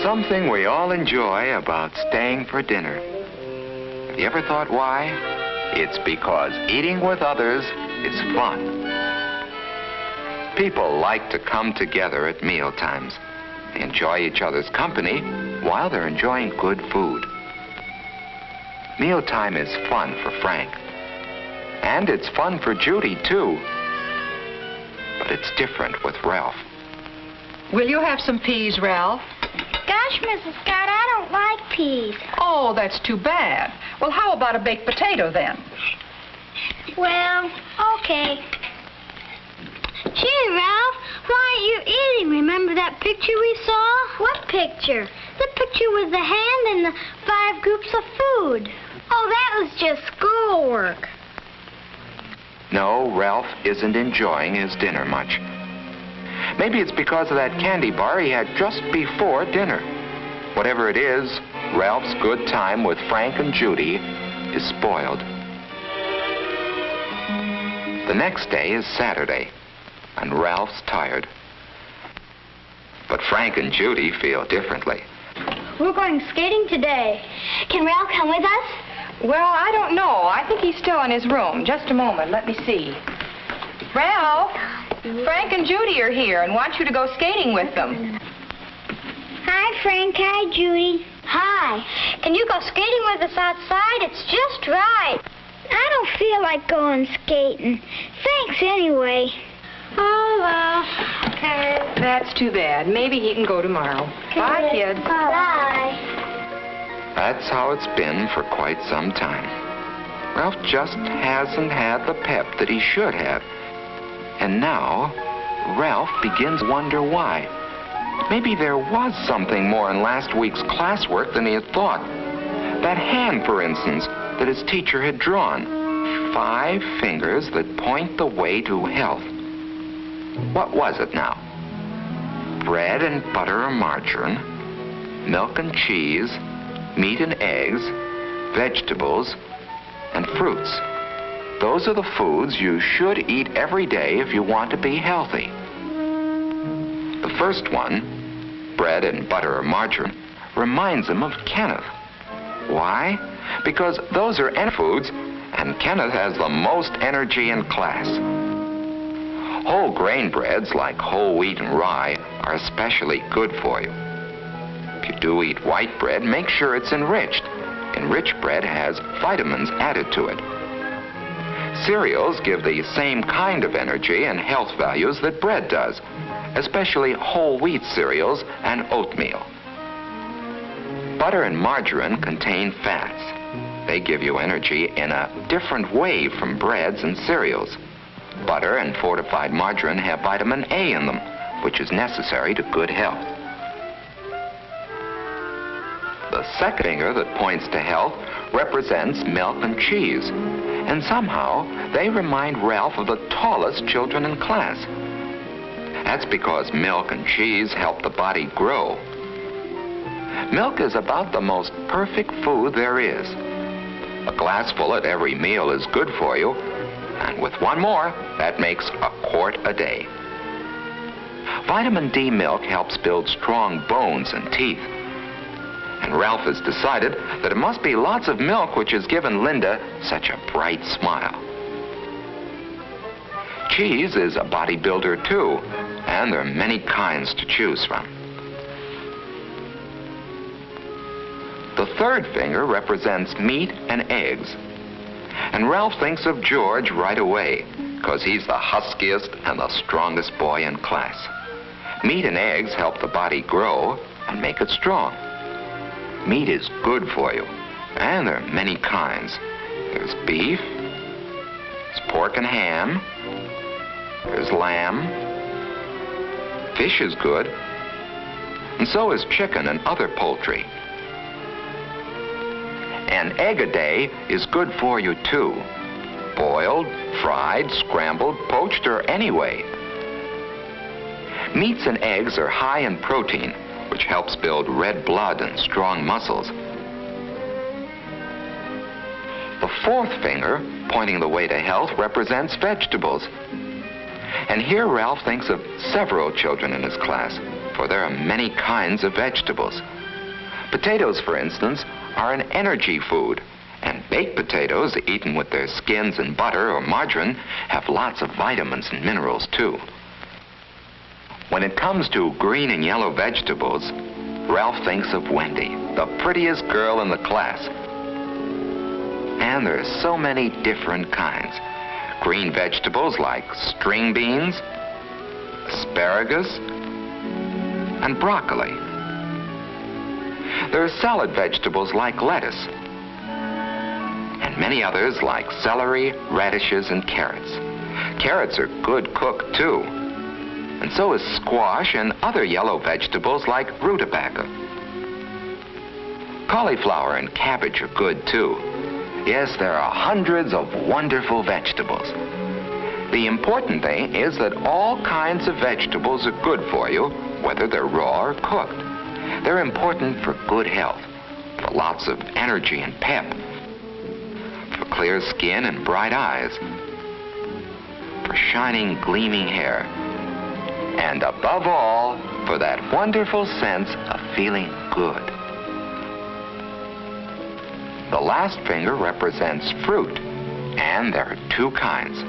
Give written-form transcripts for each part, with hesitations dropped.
something we all enjoy about staying for dinner. Have you ever thought why? It's because eating with others is fun. People like to come together at meal times. They enjoy each other's company while they're enjoying good food. Mealtime is fun for Frank. And it's fun for Judy, too. But it's different with Ralph. Will you have some peas, Ralph? Gosh, Mrs. Scott, I don't like peas. Oh, that's too bad. Well, how about a baked potato, then? Well, okay. Gee, Ralph, why aren't you eating? Remember that picture we saw? What picture? The picture with the hand and the 5 groups of food. Oh, that was just schoolwork. No, Ralph isn't enjoying his dinner much. Maybe it's because of that candy bar he had just before dinner. Whatever it is, Ralph's good time with Frank and Judy is spoiled. The next day is Saturday, and Ralph's tired. But Frank and Judy feel differently. We're going skating today. Can Ralph come with us? Well, I don't know. I think he's still in his room. Just a moment. Let me see. Ralph, Frank and Judy are here and want you to go skating with them. Hi, Frank. Hi, Judy. Hi. Can you go skating with us outside? It's just right. I don't feel like going skating. Thanks anyway. Oh, well, okay. That's too bad. Maybe he can go tomorrow. Bye, kids. Bye. That's how it's been for quite some time. Ralph just hasn't had the pep that he should have. And now, Ralph begins to wonder why. Maybe there was something more in last week's classwork than he had thought. That hand, for instance, that his teacher had drawn. 5 fingers that point the way to health. What was it now? Bread and butter or margarine, milk and cheese, meat and eggs, vegetables, and fruits. Those are the foods you should eat every day if you want to be healthy. The first one, bread and butter or margarine, reminds him of Kenneth. Why? Because those are foods, and Kenneth has the most energy in class. Whole grain breads like whole wheat and rye are especially good for you. If you do eat white bread, make sure it's enriched. Enriched bread has vitamins added to it. Cereals give the same kind of energy and health values that bread does, especially whole wheat cereals and oatmeal. Butter and margarine contain fats. They give you energy in a different way from breads and cereals. Butter and fortified margarine have vitamin A in them, which is necessary to good health. The second finger that points to health represents milk and cheese. And somehow, they remind Ralph of the tallest children in class. That's because milk and cheese help the body grow. Milk is about the most perfect food there is. A glassful at every meal is good for you, and with one more, that makes a quart a day. Vitamin D milk helps build strong bones and teeth. And Ralph has decided that it must be lots of milk which has given Linda such a bright smile. Cheese is a bodybuilder too, and there are many kinds to choose from. The third finger represents meat and eggs. And Ralph thinks of George right away, because he's the huskiest and the strongest boy in class. Meat and eggs help the body grow and make it strong. Meat is good for you, and there are many kinds. There's beef, there's pork and ham, there's lamb, fish is good, and so is chicken and other poultry. An egg a day is good for you too. Boiled, fried, scrambled, poached, or any way. Meats and eggs are high in protein, which helps build red blood and strong muscles. The fourth finger, pointing the way to health, represents vegetables. And here Ralph thinks of several children in his class. for there are many kinds of vegetables. Potatoes, for instance, are an energy food, and baked potatoes, eaten with their skins and butter or margarine, have lots of vitamins and minerals, too. When it comes to green and yellow vegetables, Ralph thinks of Wendy, the prettiest girl in the class. And there are so many different kinds. Green vegetables like string beans, asparagus, and broccoli. There are salad vegetables like lettuce, and many others like celery, radishes, and carrots. Carrots are good cooked, too. And so is squash and other yellow vegetables like rutabaga. Cauliflower and cabbage are good, too. Yes, there are hundreds of wonderful vegetables. The important thing is that all kinds of vegetables are good for you, whether they're raw or cooked. They're important for good health, for lots of energy and pep, for clear skin and bright eyes, for shining, gleaming hair, and above all, for that wonderful sense of feeling good. The last finger represents fruit, and there are two kinds.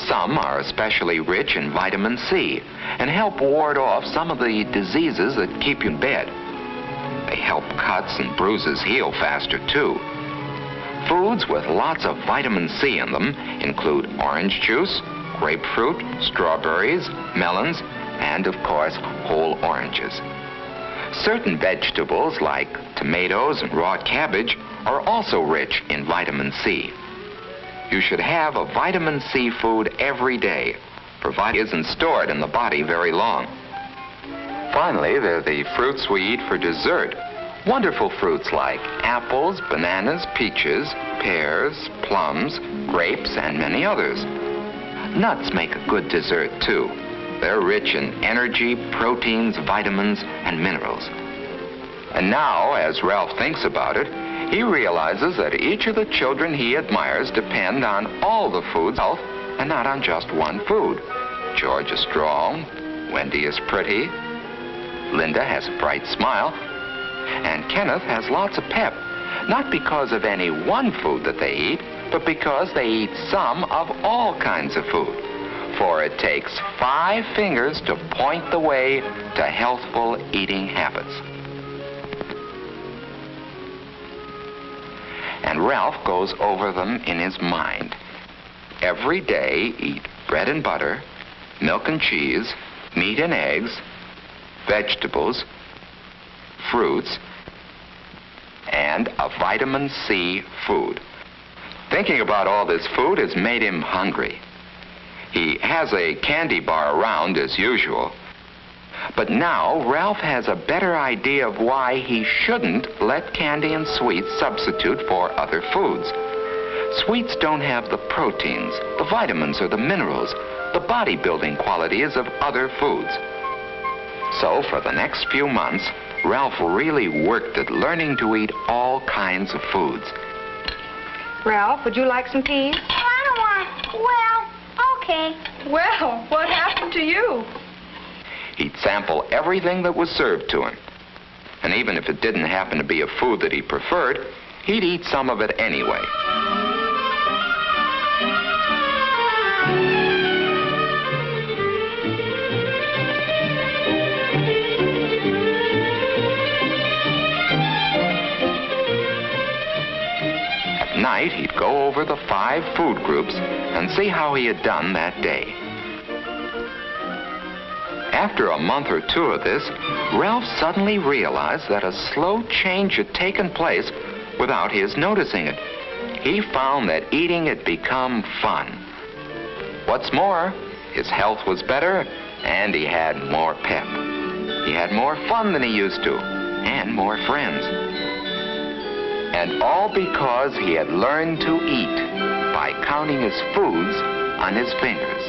Some are especially rich in vitamin C and help ward off some of the diseases that keep you in bed. They help cuts and bruises heal faster, too. Foods with lots of vitamin C in them include orange juice, grapefruit, strawberries, melons, and, of course, whole oranges. Certain vegetables, like tomatoes and raw cabbage, are also rich in vitamin C. You should have a vitamin C food every day, provided it isn't stored in the body very long. Finally, there are the fruits we eat for dessert. Wonderful fruits like apples, bananas, peaches, pears, plums, grapes, and many others. Nuts make a good dessert, too. They're rich in energy, proteins, vitamins, and minerals. And now, as Ralph thinks about it, he realizes that each of the children he admires depend on all the foods and not on just one food. George is strong, Wendy is pretty, Linda has a bright smile, and Kenneth has lots of pep, not because of any one food that they eat, but because they eat some of all kinds of food. For it takes 5 fingers to point the way to healthful eating habits. And Ralph goes over them in his mind. Every day, eat bread and butter, milk and cheese, meat and eggs, vegetables, fruits, and a vitamin C food. Thinking about all this food has made him hungry. He has a candy bar around as usual. But now Ralph has a better idea of why he shouldn't let candy and sweets substitute for other foods. Sweets don't have the proteins, the vitamins, or the minerals, the body-building qualities of other foods. So for the next few months, Ralph really worked at learning to eat all kinds of foods. Ralph, would you like some peas? I don't want. Well, okay. Well, what happened to you? He'd sample everything that was served to him. And even if it didn't happen to be a food that he preferred, he'd eat some of it anyway. At night, he'd go over the 5 food groups and see how he had done that day. After a month or 2 of this, Ralph suddenly realized that a slow change had taken place without his noticing it. He found that eating had become fun. What's more, his health was better and he had more pep. He had more fun than he used to and more friends. And all because he had learned to eat by counting his foods on his fingers.